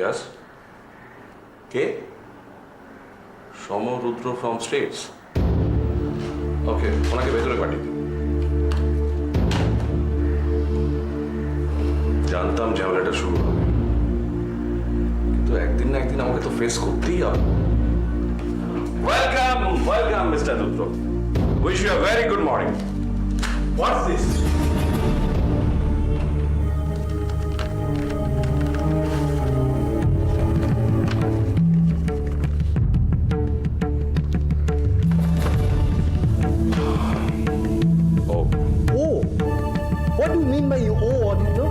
Yes? কে? Samrudra from States. Okay, ওনাকে ভেতরে পাঠিয়ে দিন। জানতাম ঝামেলাটা শুরু হবে, কিন্তু একদিন না একদিন আমাকে তো ফেস করতেই হবে। Welcome, welcome mister Rudra. Wish you a very good morning. What's this? Oh, what do you mean by you owe, Aditya?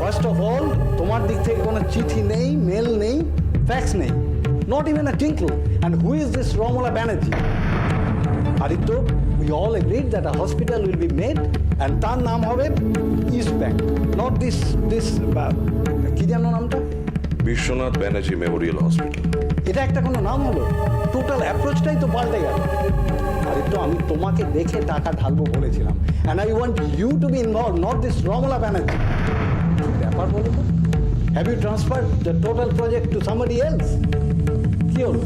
First of all, তোমার দিক থেকে কোনো চিঠি নেই, মেল নেই, ফ্যাক্স নেই, not even a tinkle. And who is this Romola Banerjee? Aditya, we all agreed that a hospital will be made and তার নাম হবে East Bank, not this কি জানো নামটা? Biswanath Banerjee Memorial hospital. এটা একটা কোনো নাম হলো? টোটাল অ্যাপ্রোচটাই তো পাল্টে গেল। আদিত্য, আমি তোমাকে দেখে টাকা ঢালবো বলেছিলাম, and I want you to be involve, not this Ramala Banerjee. ব্যাপার বলো তো, have you transfer the total project to somebody else? কি হলো,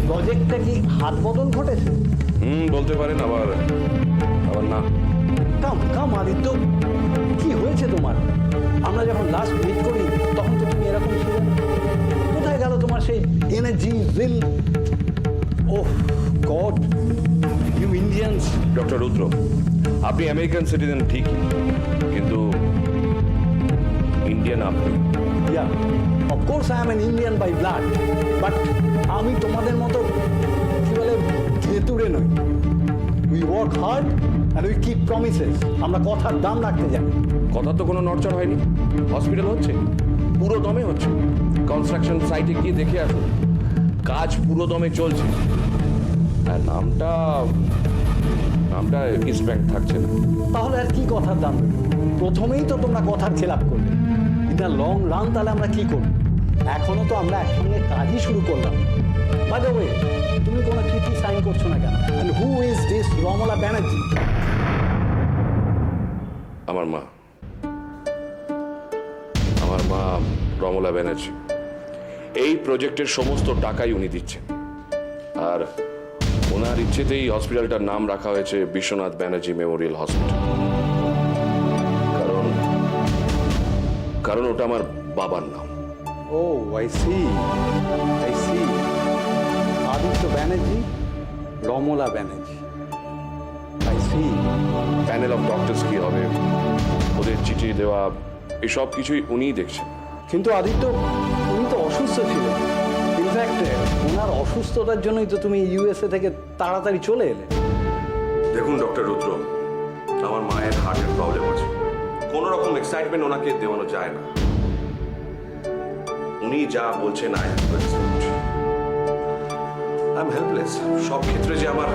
প্রজেক্টটা কি হাত বদল ঘটেছে? বলতে পারেন, আবার না। কাম আদিত্য, কি হয়েছে তোমার? আমরা যখন লাস্ট মিট করি তখন তো তুমি এরকম ছিলে। কোথায় গেল তোমার সেই energy, Will? Oh God, you Indians. Doctor Rudra, আপনি আমেরিকান সিটিজেন ঠিকই, কিন্তু ইন্ডিয়ান আপনি। Yeah, of course I am an Indian by blood, but আমি তোমাদের মতো কি বলে ভেতুরে নই। We work hard and we keep promises. আমরা কথার দাম রাখতে জানি। কথা তো কোনো নড়চড় হয়নি। হসপিটাল হচ্ছে, পুরো দমে হচ্ছে। কনস্ট্রাকশন সাইটে গিয়ে দেখে আসুন, কাজ পুরো দমে চলছে। আর নামটা ইস্ট ব্যাংক থাকছে না। তাহলে আর কি কথার দাম? প্রথমেই তো তোমরা কথার খেলাপ করলে। এটা লং রান, তাহলে আমরা কি করব? এখনো তো আমরা একসঙ্গে কাজই শুরু করলাম। বাই দ্য ওয়ে, তুমি কোনো চিঠি সাইন করছো না কেন? And who is this Ramala Banerjee? আমার মা রমলা ব্যানার্জি। এই প্রজেক্টের সমস্ত টাকাই উনি দিচ্ছেন, আর ওনার ইচ্ছেতেই হসপিটালটার নাম রাখা হয়েছে বিশ্বনাথ ব্যানার্জি মেমোরিয়াল হসপিটাল। কারণ ওটা আমার বাবার নাম। Oh I see, Aditya Banerjee, Ramala Banerjee, I see. Panel of doctors কি হবে, ওদের চিঠি দেওয়া, এসব কিছুই উনিই দেখছেন। কিন্তু আদিত্য, উনি তো অসুস্থ ছিলেন। ইনফ্যাক্ট ওনার অসুস্থতার জন্যই তো তুমি ইউএসএ থেকে তাড়াতাড়ি চলে এলে। দেখুন ডক্টর রুদ্র, আমার মায়ের হার্টের প্রবলেম আছে, কোনো রকম এক্সাইটমেন্ট ওনাকে দেওয়ানো যায় না। উনি যা বলছেন আই এম হেল্পলেস। সব ক্ষেত্রে যে আমার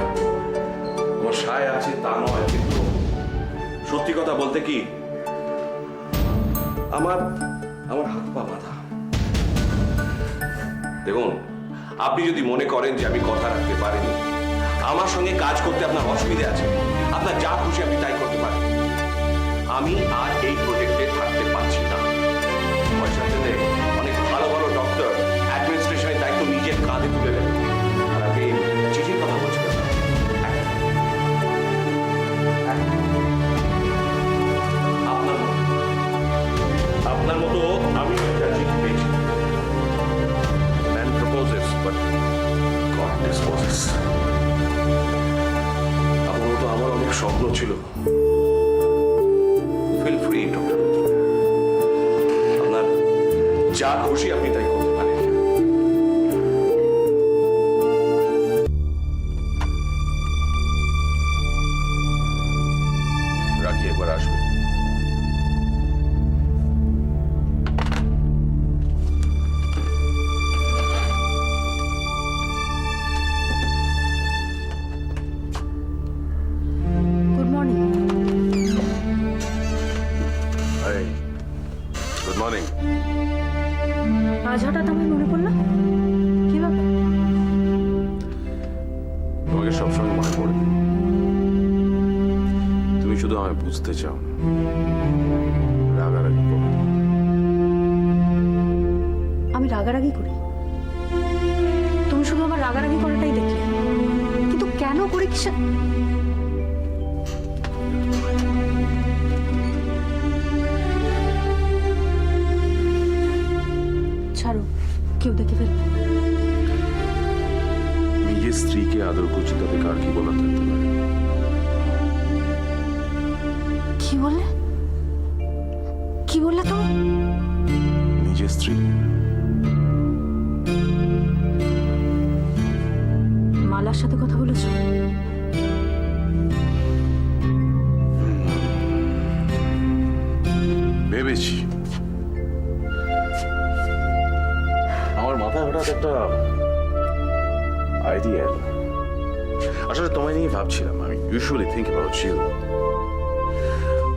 সায় আছে তা নয়, কিন্তু সত্যি কথা বলতে কি, আমার হাত পা বাঁধা। দেখুন, আপনি যদি মনে করেন যে আমি কথা রাখতে পারিনি, আমার সঙ্গে কাজ করতে আপনার অসুবিধা আছে, আপনার যা খুশি আপনি তাই করতে পারেন। আমি আর এই প্রজেক্টে থাকতে পারছি না। পয়সা পেলে অনেক ভালো ভালো ডক্টর অ্যাডমিনিস্ট্রেশনের দায়িত্ব নিজের কাঁধে তুলে নেবেন, আর আপনি চিঠির কথা বলছেন। আপনার মতো আমি একটা চিঠি পেয়েছি। Man proposes, but God disposes. আমার মতো আমার অনেক স্বপ্ন ছিল। ফিল ফ্রি ডক্টর, আপনার যা খুশি আপনি তাই করতে পারেন। রাখি, একবার আসবো। Good morning. আজ হঠাৎ আমার মনে পড়লো, কি ব্যাপার? তোমাকে সবসময় মনে পড়ে, তুমি শুধু আমায় বুঝতে চাও, রাগারাগি করো। রাগারাগি করি? তুমি শুধু আমার রাগারাগি করাটাই দেখলে, কিন্তু কেন করে কিসে? ছাড়ো, কেউ দেখে ফেলবে। নিজের স্ত্রীকে আদর করছি, তাতে কার কি বলা থাকতে পারে? কি বললে? কি বললে তুমি? নিজের স্ত্রী। মালার সাথে কথা বলেছো? ভেবেছি। আমার মাথায় হঠাৎ একটা আইডিয়া এলো। আসলে তোমায় নিয়ে ভাবছিলাম। আমি ইউজুয়ালি থিঙ্ক অ্যাবাউট ইউ।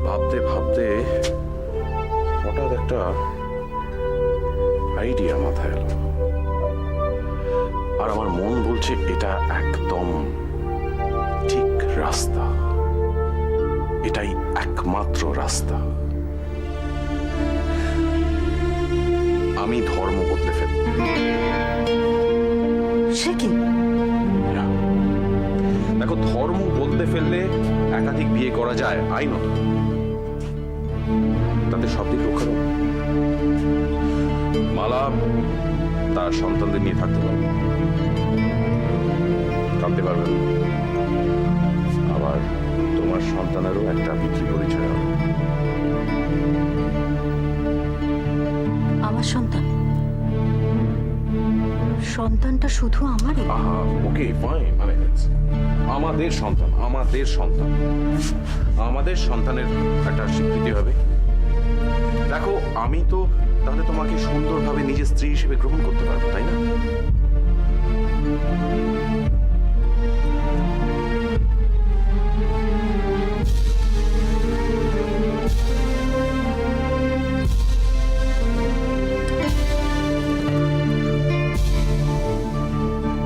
ভাবতে ভাবতে হঠাৎ একটা আইডিয়া মাথায় এলো, আর আমার মন বলছে এটা একদম ঠিক রাস্তা, এটাই একমাত্র রাস্তা। আমি ধর্ম বদলে ফেলব। সে কি? দেখো, ধর্ম বদলে ফেললে একাধিক বিয়ে করা যায় আইনত, তাতে সব দিক রক্ষা পাবে। মালা তার সন্তানদের নিয়ে থাকতে পারবে, কাঁদতে পারবে না। আবার তোমার সন্তানেরও একটা বিক্রি পরিচয় হবে। আমার সন্তান? সন্তানটা শুধু আমারই? আহা, ওকে ফাইন, মানে আমাদের সন্তান, আমাদের সন্তান, আমাদের সন্তানের একটা স্বীকৃতি হবে। দেখো, আমি তো তাহলে তোমাকে সুন্দরভাবে নিজের স্ত্রী হিসেবে গ্রহণ করতে পারবো, তাই না?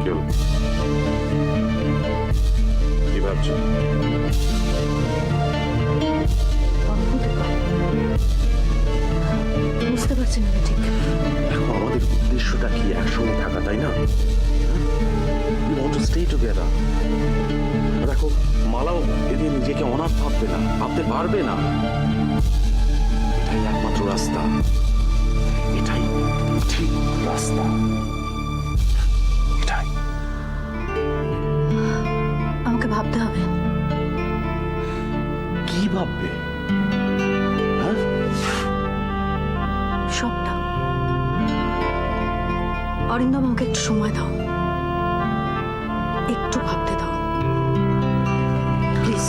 কেউ কি ভাবছো? বুঝতে পারছি না ঠিক। দেখো, আমাদের উদ্দেশ্যটা কি একসঙ্গে থাকা, তাই না? We want to stay together. দেখো, মালাও এদের নিজেকে অনাথ ভাববে না, ভাবতে পারবে না। এটাই একমাত্র রাস্তা, এটাই ঠিক রাস্তা, এটাই। আমাকে ভাবতে হবে। কি ভাববে? হ্যাঁ, সবটা। অরিন্দম, আমাকে একটু সময় দাও, একটু ভাবতে দাও প্লিজ।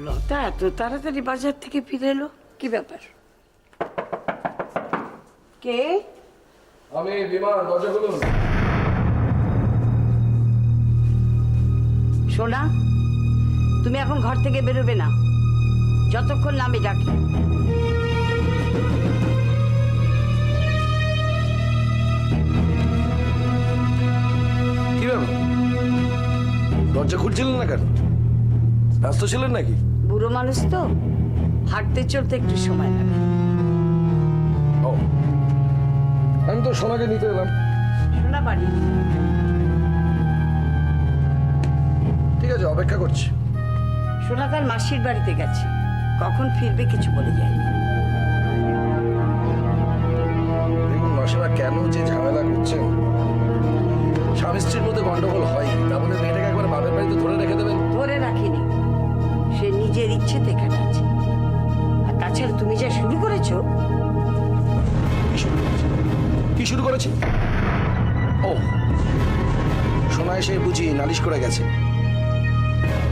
লতা এত তাড়াতাড়ি বাজার থেকে ফিরে এলো, কি ব্যাপার? কে? আমি বিমান, দরজা খুলুন। সোনা, তুমি এখন ঘর থেকে বেরোবে না যতক্ষণ না আমি ডাকি। কি ব্যাপার, দরজা খুলছিলেন না কেন? ব্যস্ত ছিলেন নাকি? বুড়ো মানুষ তো, হাঁটতে চলতে একটু সময় লাগে। ও, আমি তো সোনাকে নিতে এলাম। সোনা বাড়ি? ঠিক আছে, অপেক্ষা করছি। সোনা তার মাসির বাড়িতে গেছে, কখন ফিরবে কিছু বলে যায়নি। দেখুন মাসিমা, কেন যে ঝামেলা করছেন? স্বামী স্ত্রীর মধ্যে গন্ডগোল হয়, তা বলে মেয়েটাকে একবার বাপের বাড়িতে ধরে রেখে দেবেন? ধরে রাখিনি, সে নিজের ইচ্ছেতে এখানে আছে। আর তাছাড়া তুমি যা শুরু করেছো। কি শুরু করেছি? ও, সোনা এসে বুঝি নালিশ করে গেছে।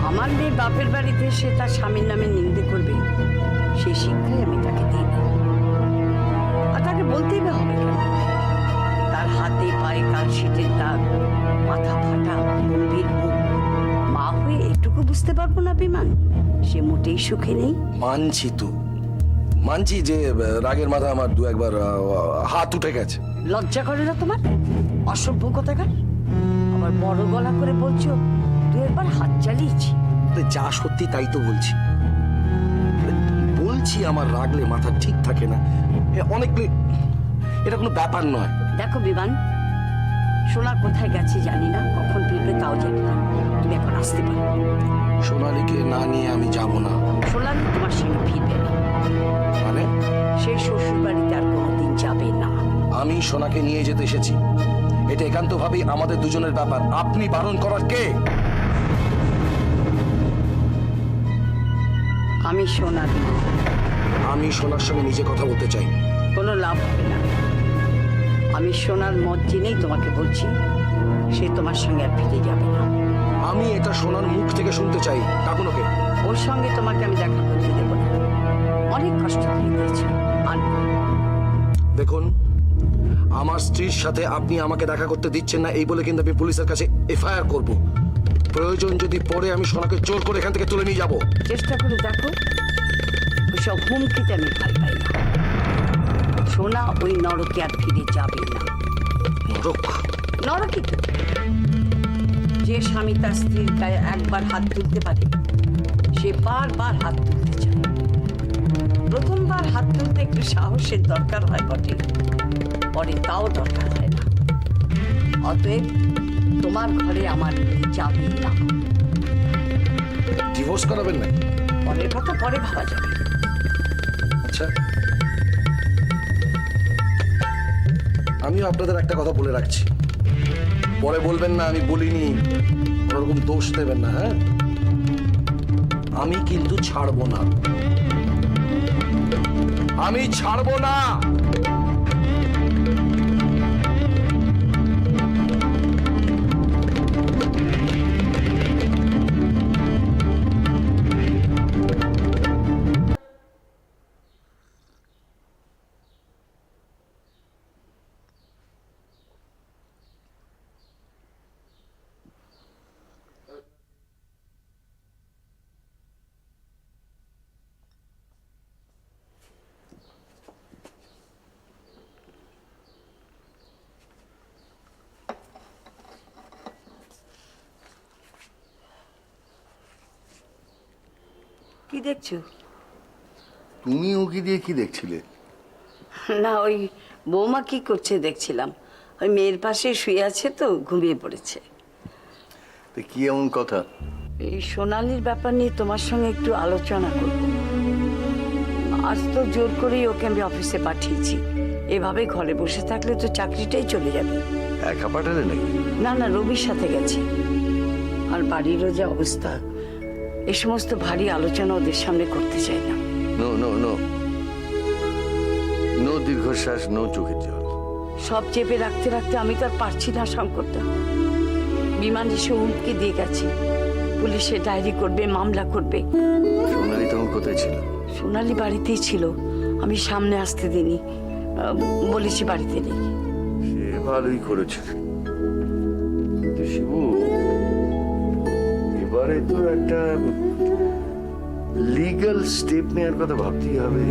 আমার মেয়ে বাপের বাড়িতে সে তার স্বামীর নামে নিন্দে করবে, সেই শিক্ষাই আমি তাকে দিই। আর তাকে বলতেই বা হবে কেন? বুঝতে পারবো না বিমান? সে মোটেই সুখে নেই। মানছি তো, মানছি যে রাগের মাথা আমার দু একবার হাত উঠে গেছে। লজ্জা করে না তোমার? অসভ্য কথাকার। আবার বড় গলা করে বলছো তুই একবার হাত চালিয়েছি। যা সত্যি তাই তো বলছি। বলছি আমার রাগলে মাথা ঠিক থাকে না। অনেক এটা কোনো ব্যাপার নয়। দেখো বিমান, সোনা কোথায় গেছে জানি না, কখন ফিরবে তাও জানি না। তুমি এখন আসতে পারো। সোনালীকে না নিয়ে আমি যাব না। সোনালি তোমার সঙ্গে ফিরবে না, মানে সেই শ্বশুর বাড়িতে আর কোনোদিন যাবে না। আমি সোনাকে নিয়ে যেতে এসেছি, এটা একান্তভাবেই আমাদের দুজনের ব্যাপার। আপনি বারণ করার কে? আমি সোনালি। আমি সোনার সঙ্গে নিজে কথা বলতে চাই। কোনো লাভ হবে না। আমি সোনার মত জেনেই তোমাকে বলছি, সে তোমার সঙ্গে আর ফিরে যাবে না। আমি এটা সোনার মুখ থেকে শুনতে চাই। কাকুনোকে ওর সঙ্গে তোমাকে আমি দেখা করতে দেবো না। অনেক কষ্ট করে দিয়েছে। আর দেখুন, আমার স্ত্রীর সাথে আপনি আমাকে দেখা করতে দিচ্ছেন না এই বলে কিন্তু আমি পুলিশের কাছে এফআইআর করব। প্রয়োজন যদি পরে আমি সোনাকে জোর করে এখান থেকে তুলে নিয়ে যাব। চেষ্টা করে দেখো। ওইসব হুমকিতে আমি ভয় পাই না। সোনা ওই নরকে আর ফিরে যাবে না। নরক? নরকই তো। যে স্বামী তার স্ত্রীর গায়ে একবার হাত তুলতে পারে, সে বারবার হাত তুলতে চায়। প্রথমবার হাত তুলতে একটু সাহসের দরকার হয় বটে, পরে তাও দরকার হয় না। অতএব তোমার ঘরে আমার যাবে না। ডিভোর্স করাবেন না? পরের কথা পরে ভাবা যাবে। আচ্ছা, আমিও আপনাদের একটা কথা বলে রাখছি, পরে বলবেন না আমি বলিনি, কোনোরকম দোষ দেবেন না। হ্যাঁ, আমি কিন্তু ছাড়বো না। আমি ছাড়বো না। কি দেখছো? তুমি উঁকি দিয়ে কি দেখছিলে? না, ওই বৌমা কি করছে দেখছিলাম। ওই মেয়ের পাশে শুয়ে আছে তো, ঘুমিয়ে পড়েছে। তো কি এমন কথা? এই সোনালির ব্যাপার নিয়ে তোমার সঙ্গে একটু আলোচনা করব। আজ তো জোর করেই ওকে আমি অফিসে পাঠিয়েছি। এভাবে ঘরে বসে থাকলে তো চাকরিটাই চলে যাবে। একা পাঠালে নাকি? না না, রবির সাথে গেছে। আর বাড়িরও যে অবস্থা, এই সমস্ত ভারী আলোচনা ওদের সামনে করতে চাই না। নো নো নো নো দীর্ঘশ্বাস, নো চোখের জল। সব চেপে রাখতে রাখতে আমি তো আর পারছি না শঙ্করটা। বিমান এসে হুমকি দিয়ে গেছে, পুলিশে ডায়েরি করবে, মামলা করবে। সোনালি তখন কোথায় ছিল? সোনালি বাড়িতেই ছিল, আমি সামনে আসতে দিইনি, বলেছি বাড়িতে নেই। সে ভালোই করেছে। কিন্তু শিবু, এবারে তো একটা লিগ্যাল স্টেপ নেওয়ার কথা ভাবতেই হবে।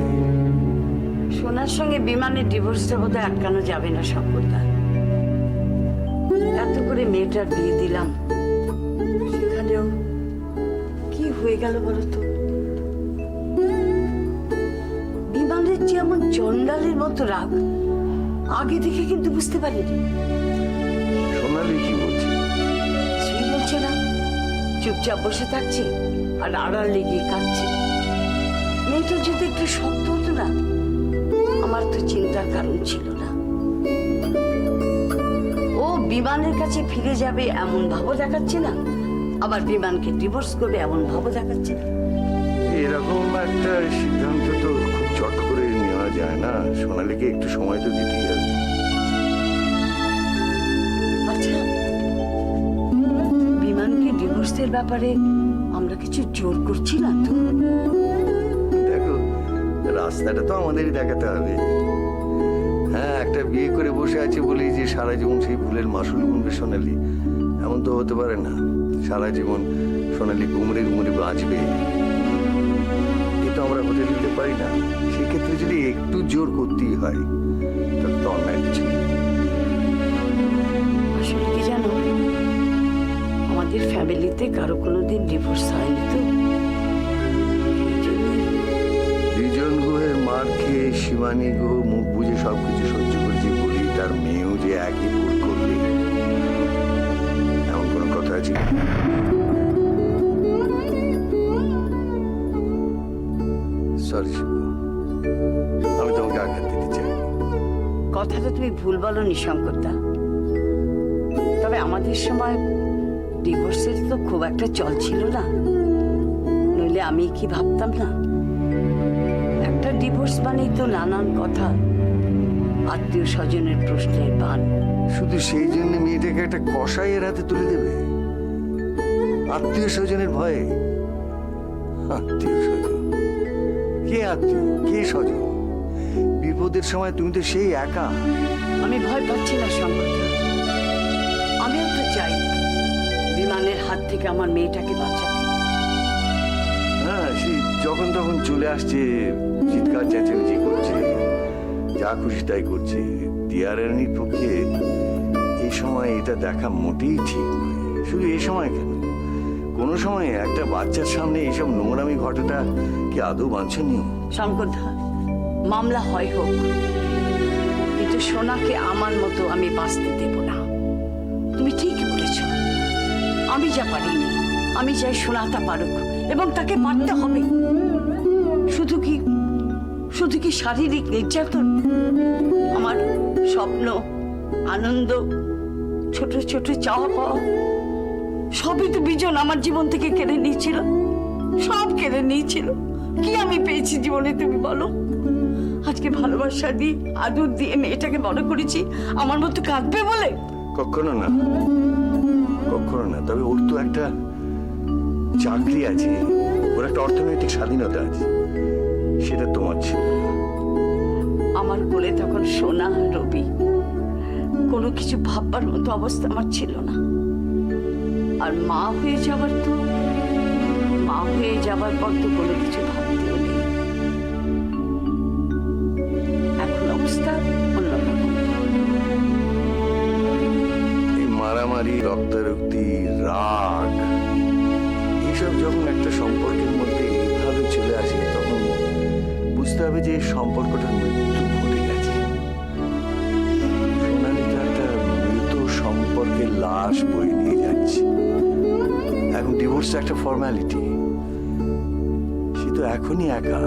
সোনার সঙ্গে বিমানের ডিভোর্সটা বোধহয় আটকানো যাবে না শঙ্করদা। এত করে মেয়েটার বিয়ে দিলাম, সেখানেও কি হয়ে গেল বলো তো? বিমানের যেমন চন্ডালের মতো রাগ, আগে দেখে কিন্তু বুঝতে পারিনি। সোনালি কি বলছে? কিছুই বলছে না, চুপচাপ বসে থাকছে আর আড়াল লেগে কাঁদছে। মেয়েটা যদি একটু শক্ত হতো না, আমার তো চিন্তার কারণ ছিল না। ও বিমানের কাছে ফিরে যাবে এমন ভাবও দেখাচ্ছে না, আবার বিমানকে ডিভোর্স করবে এমন ভাবও দেখাচ্ছে না। এরকম একটা সিদ্ধান্ত তো খুব চট করে নেওয়া যায় না। সোনালিকে একটু সময় তো দিতেই হবে। আচ্ছা, বিমানকে ডিভোর্সের ব্যাপারে আমরা কিছু জোর করছি না তো? দেখো, রাস্তাটা তো আমাদেরই দেখাতে হবে। হ্যাঁ, একটা বিয়ে করে বসে আছে বলেই যে সারা জীবন সেই ভুলের মাসুল গুনবে সোনালি, এমন তো হতে পারে না। সারা জীবন সোনালি ঘুমরে ঘুমরে বাঁচবে, এ তো আমরা হতে দিতে পারি না। সেক্ষেত্রে যদি একটু জোর করতেই হয় তাহলে তো অন্যায় কিছু নেই। আসলে কি জানো, আমাদের ফ্যামিলিতে কারো কোনোদিন ডিভোর্স হয়নি তো, এই জন্যই। বিজন গুহের মার খেয়ে শিবানী গুহ মুখ বুঝে সবকিছু সহ্য করেছে বলেই তার মেয়েও যে একই ভুল করবে এমন কোনো কথা আছে? সরি শিবু, আমি তোমাকে আঘাত দিতে চাই। কথাটা তুমি ভুল বলো নি শঙ্করদা, তবে আমাদের সময় ডিভোর্সের তো খুব একটা চল ছিল না, নইলে আমি কি ভাবতাম না। একটা ডিভোর্স মানেই তো নানান কথা, আত্মীয় স্বজনের প্রশ্নের বান। শুধু সেই জন্য মেয়েটাকে একটা কসাইয়ের হাতে তুলে দেবে আত্মীয় স্বজনের ভয়ে? আত্মীয় স্বজন কে? আত্মীয় কে? স্বজন? বিপদের সময় তুমি তো সেই একা। আমি ভয় পাচ্ছি না শঙ্করদা, আমিও তো চাই বিমানের হাত থেকে আমার মেয়েটাকে বাঁচাতে। হ্যাঁ, সে যখন তখন চলে আসছে, চিৎকার চেঁচামেচি করছে, যা খুশি তাই করছে। দিয়ারানির পক্ষে এই সময় এটা দেখা মোটেই ঠিক নয়। শুধু এই সময় কেন, কোনো সময় একটা বাচ্চার সামনে এইসব নোংরামি ঘটাটা কি আদৌ বাঞ্ছনীয়? শঙ্করদা, মামলা হয় হোক, কিন্তু সোনাকে আমার মতো আমি বাঁচতে দেব না। তুমি ঠিকই বলেছ, আমি যা পারিনি, আমি চাই সোনা তা পারুক, এবং তাকে পারতে হবে। শুধু কি শারীরিক নির্যাতন? আমার স্বপ্ন, আনন্দ, ছোট ছোট চাওয়া পাওয়া সবই তো বিজন আমার জীবন থেকে কেড়ে নিয়েছিল, সব কেড়ে নিয়েছিল। কি আমি পেয়েছি জীবনে তুমি বলো? আজকে ভালোবাসা দিয়ে, আদর দিয়ে মেয়েটাকে বড় করেছি, আমার মতো কাঁদবে বলে? কখনো না, কখনো না। তবে ওর তো একটা চাকরি আছে, ওর একটা অর্থনৈতিক স্বাধীনতা আছে, সেটা তোমার ছিল না। আমার কোলে তখন সোনা, রবি, কোনো কিছু ভাববার মতো অবস্থা আমার ছিল না। আর মা হয়ে যাবার পর তো কোনো কিছু ভাবতেও নেই। এখন অবস্থা অন্যরকম। এই মারামারি, রক্তারক্তি, রাগ, এইসব যখন একটা সম্পর্কের মধ্যে এইভাবে চলে আসে, তখন বুঝতে হবে যে এই সম্পর্কটার মৃত্যু ঘটে গেছে। সোনালি তো একটা মৃত সম্পর্কের লাশ বয়ে নিয়ে যাচ্ছে। এখন ডিভোর্স একটা ফর্মালিটি, সে তো এখনই একা।